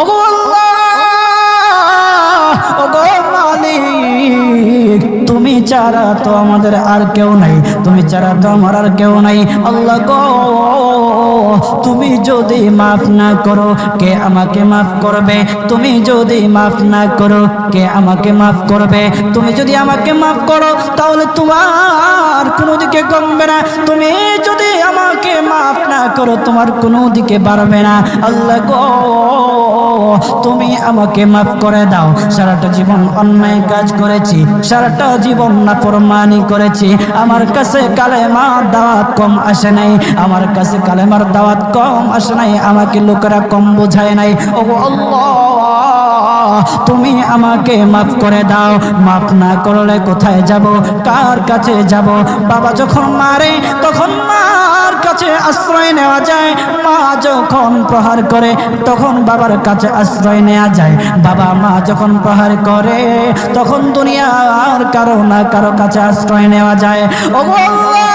ওগো আল্লাহ, ওগো মালিক, তুমি ছাড়া তো আমাদের আর কেউ নাই, তুমি ছাড়া তো আমার আর কেউ নাই। আল্লাহ গো, তুমি যদি মাফ না করো কে আমাকে মাফ করবে? তুমি যদি মাফ না করো কে আমাকে মাফ করবে? তুমি যদি আমাকে মাফ করো তাহলে তোমার কোনো দিকে কমবে না, তুমি যদি আমাকে মাফ না করো তোমার কোনো দিকে বাড়বে না। আল্লাহ গো, তুমি আমাকে মাফ করে দাও। সারাটা জীবন অন্যায় কাজ করেছি, সারাটা জীবন নাফরমানি করেছি, আমার কাছে কালেমার দাওয়াত কম আসে নাই, আমার কাছে কালেমার দাওয়াত কম আসে নাই, আমাকে লোকেরা কম বোঝায় নাই। ও আল্লাহ, তুমি আমাকে মাফ করে দাও। মাফ না করলে কোথায় যাব, কার কাছে যাব? বাবা যখন মারে তখন মার কাছে আশ্রয় নেওয়া যায়, মা যখন প্রহার করে তখন বাবার কাছে আশ্রয় নেওয়া যায়, বাবা মা যখন প্রহার করে তখন দুনিয়ার কারো না কারো কাছে আশ্রয় নেওয়া যায়। ও আল্লাহ,